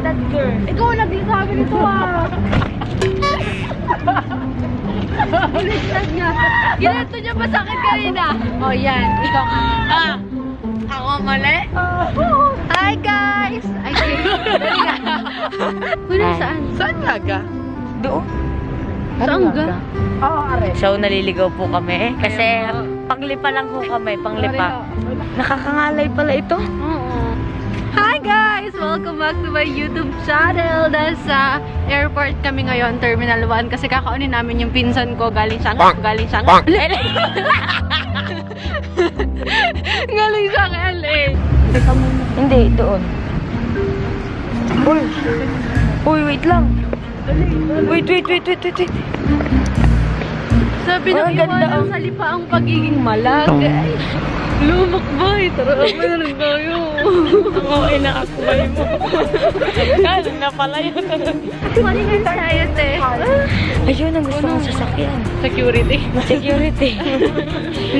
that girl. Ikaw ang nagsasabi nito ah. Baliktad niya. Ginanto niya ba sakit kanina? Oh, yan. Ikaw ka. Ah! Ako mali? Hi guys! Ay, Kuya, saan? Saan nga ga? Doon. Saan ga? Oo, are. So, naliligaw po kami. Kasi, panglipa lang po kami. Panglipa. Nakakangalay pala ito. Oo. Hi guys! Welcome back to my YouTube channel. Nasa airport kami ngayon, Terminal 1. Kasi kakaunin namin yung pinsan ko. Galing siyang... Galing siyang... Galing siyang LA. Hindi, doon. Uy! Uy, wait lang. Wait. Sabi ng iwanan sa lipa ang pagiging malag. Lumakbay. Tara, ako na rin tayo. Oo, inaakbay mo. Kala na pala yun. Malingan tayo, te. Ayun, ang gusto kong sasakyan. Security. Security.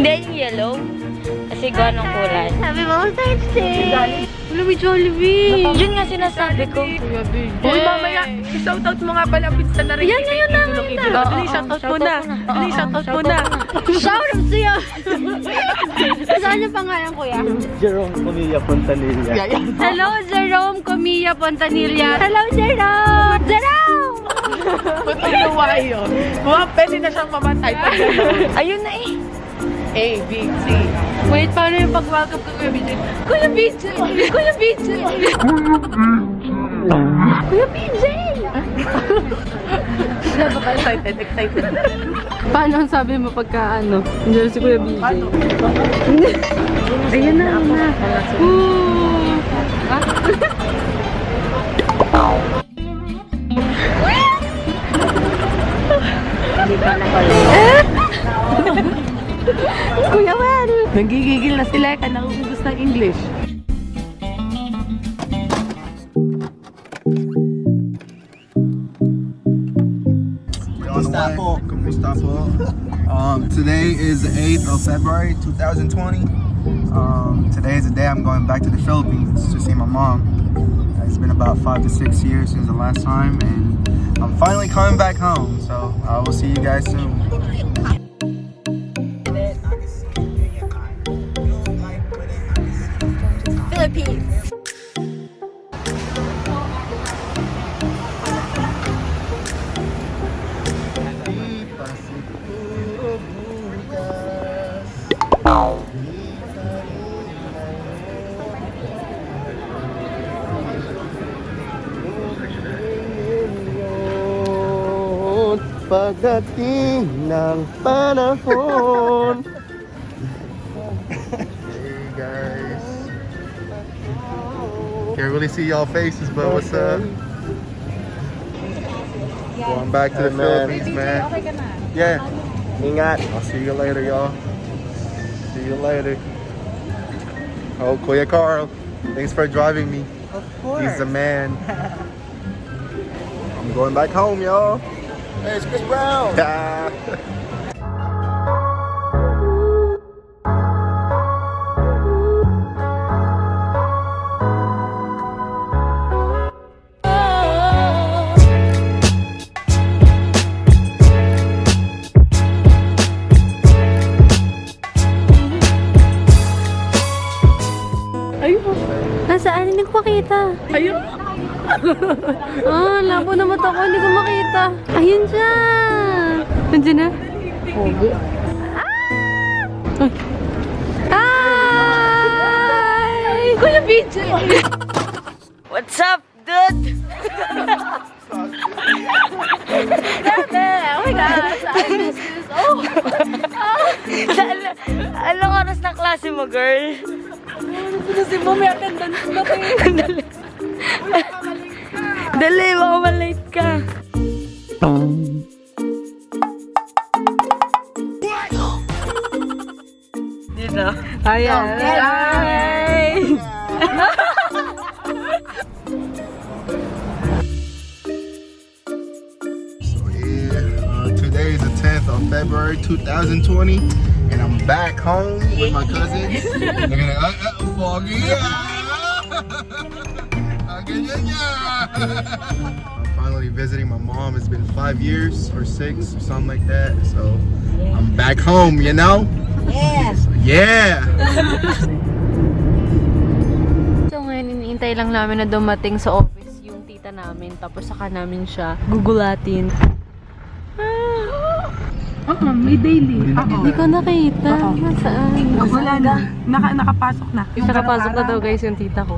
Hindi yung yellow. Kasi ganong kulay. Sabi mo, sexy. Wala, may Jollibee. Yun nga sinasabi ko. Uy, mamaya, i-shoutout mo nga pala pinsan na rin. Yan na yun namin na. Dali, shoutout mo na. Dali, shoutout mo na. Shoutout sa'yo. Saan yung pangalan, kuya? Jerome Comilla Pontanilla. Hello, Jerome Comilla Pontanilla. Hello, Jerome! Jerome! Ba't ginawa yun? Pwede na siyang mamatay. Ayun na eh. A, B, C. Wait, paano yung pag-welcome ko, Kuya BJ? Kuya BJ! Kuya BJ! Kuya BJ! Excited. Paano ang sabi mo pagka ano? Nandiyan si Kuya BJ. Ayun na, ayun na. Woo! Hindi pa na pala. Kuya Well! Nagigigil na sila ka nakukugus ng English. Kumusta po? Today is the 8th of February 2020. Today is the day I'm going back to the Philippines to see my mom. It's been about 5 to 6 years since the last time, and I'm finally coming back home. So I will see you guys soon. Philippines! Pagdating ng panahon. Hey guys, can't really see y'all faces, but what's up? Going back to the Philippines, man. Yeah. Ingat. I'll see you later, y'all. See you later. Oh, Kuya Carl, thanks for driving me. Of course. He's the man. I'm going back home, y'all. Hey, it's Chris Brown. Nasaan? Hindi ko makita. Ayun. Labo na mata ko. Hindi ko makita. Ayun siya. Nandiyan na. Pogi. Hi! Kuya BJ! What's up, dude? Grabe! Oh my gosh! I miss this. Oh! Anong oras na klase mo, girl? Kasi mo may attendance na kayo. Dali, baka malate ka. Dito. Ayan. Hi! Today is the 10th of February 2020, and I'm back home with my cousins. Look at that, foggy. I'm finally visiting my mom. It's been 5 years or 6 or something like that. So I'm back home, you know? Yeah. So ngayon, iniintay lang namin na dumating sa office yung tita namin. Tapos saka namin siya gugulatin. May daily. Hindi ko nakita. Nasaan? Wala na. Nakapasok na. Nakapasok na daw guys yung tita ko.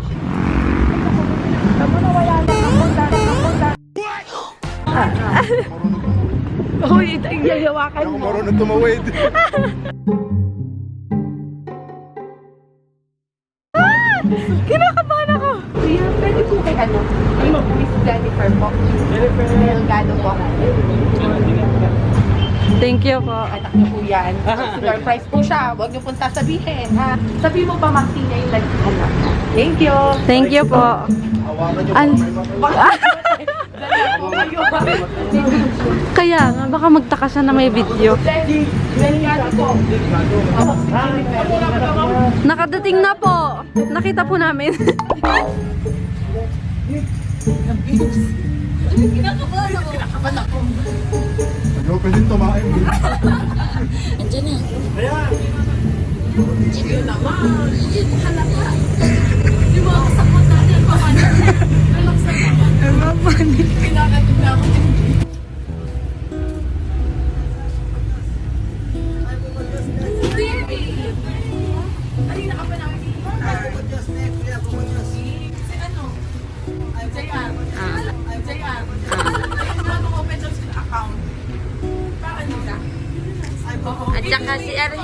Uy, yayawakan Ako mo. marunong tumawid. Kinakabahan ako! Kuya, pwede po kay ano? Ay, Miss Jennifer po. Jennifer Delgado po. Thank you po. Anak niyo po yan. Surprise po siya. Huwag niyo pong sasabihin. Ha? Sabi mo pa, Maxine, yung anak. Thank you. Thank you po. Hawakan niyo An- po. Kaya nga, baka magtaka siya na may video. Delgado po. Nakadating na po. Nakita po namin. Yo, pwede tumain. At saka si Ari.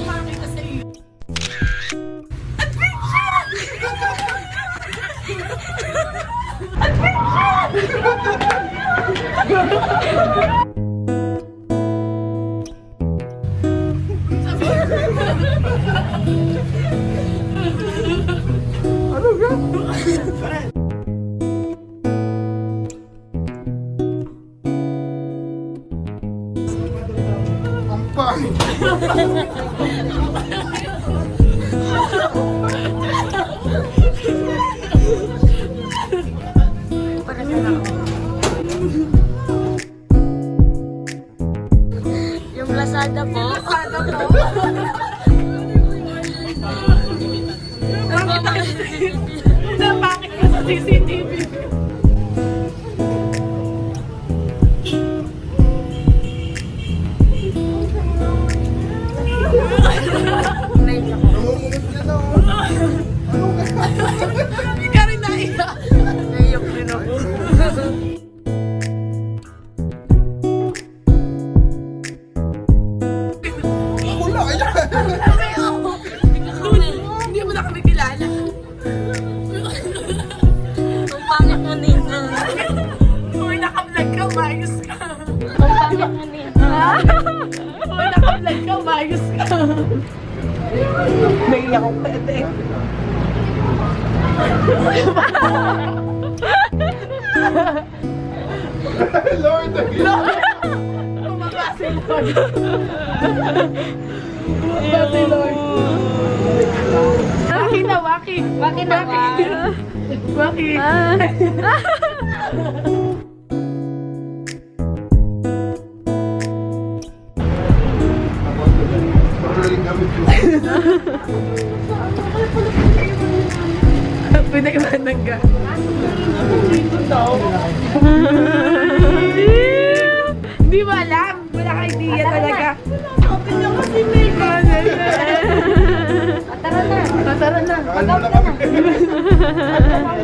Yung Lazada po. Napakit ko sa CCTV. Hindi ka rin naiyak. Naiyak din ako. Hindi mo na kami kilala. Ang pangit mo nito. Uy, naka-vlog ka, mayos ka. Ang pangit mo nito. Uy, naka-vlog ka, mayos ka. Naiyak ko pwede. Lord, Kumaka si Lord. Kumaka si Lord. Waki na, waki. Waki na ba? Waki. Pinaiwanan ka. Hindi mo alam. Wala ka idea talaga. Open na kasi may Tara na. Tara na. Ano na kami?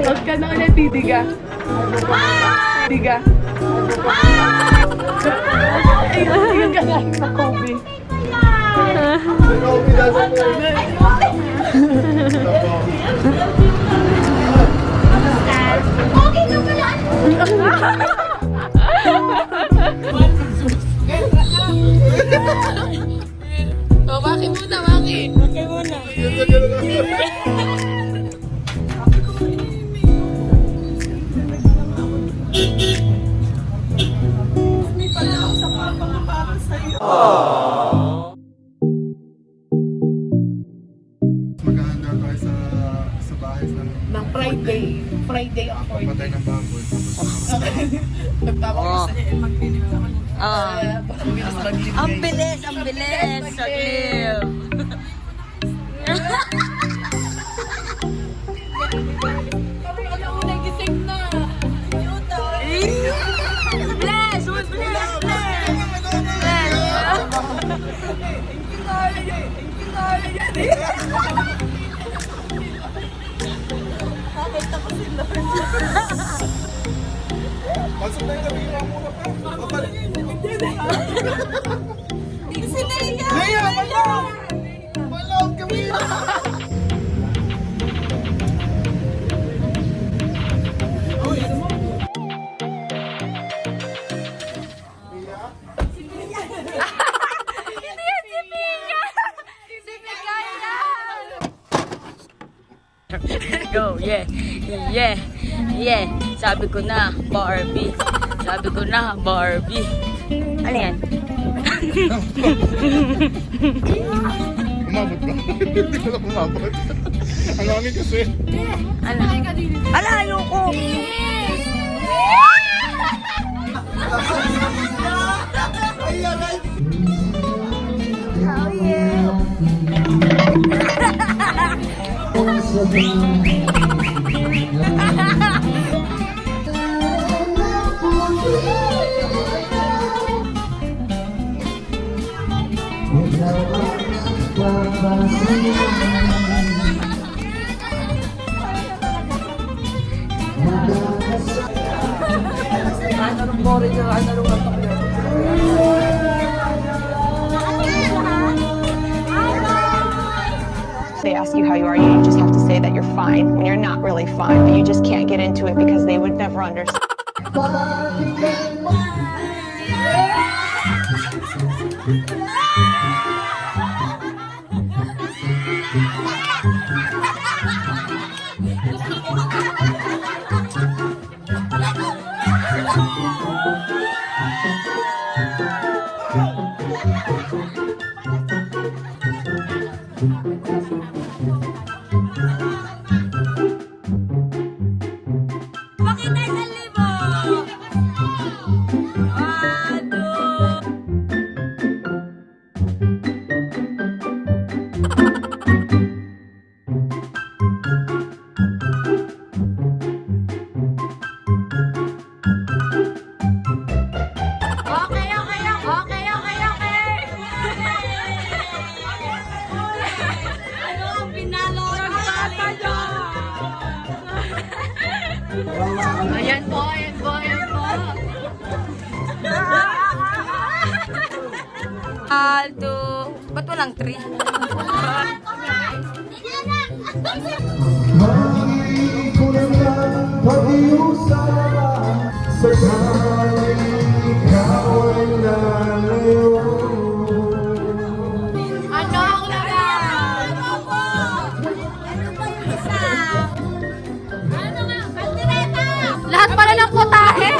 Out ka na ulit, Didiga. Didiga. Ayun, yung ganahin na Kobe. Kobe doesn't play. Okay na pala. Oh, Waki muna, Waki. Okay muna. Maghahanda tayo sa bahay sa Ng Friday. Friday ako. patay ng Oh. Ang bilis, ang bilis. Saglim. Bless! Bless! Pasok na yung gabi yung muna pa. Leia, malaw! Malaw, Camila! Go, yeah. Yeah. Yeah. Sabi ko na, Barbie. Sabi ko na, Barbie. Ano yan? Umabot ba? Hindi ko na umabot. Ang langit kasi. Ano? Ala, ayoko. Oh, yeah. They ask you how you are, you just have to say that you're fine when you're not really fine, but you just can't get into it because they would never understand. Pakita sa libo! Ano ang pinalorang pala nyo? Ayan po, ayan po, ayan po. Aldo. Ba't walang 3? Ano ang laban? Lahat pala ng putahe.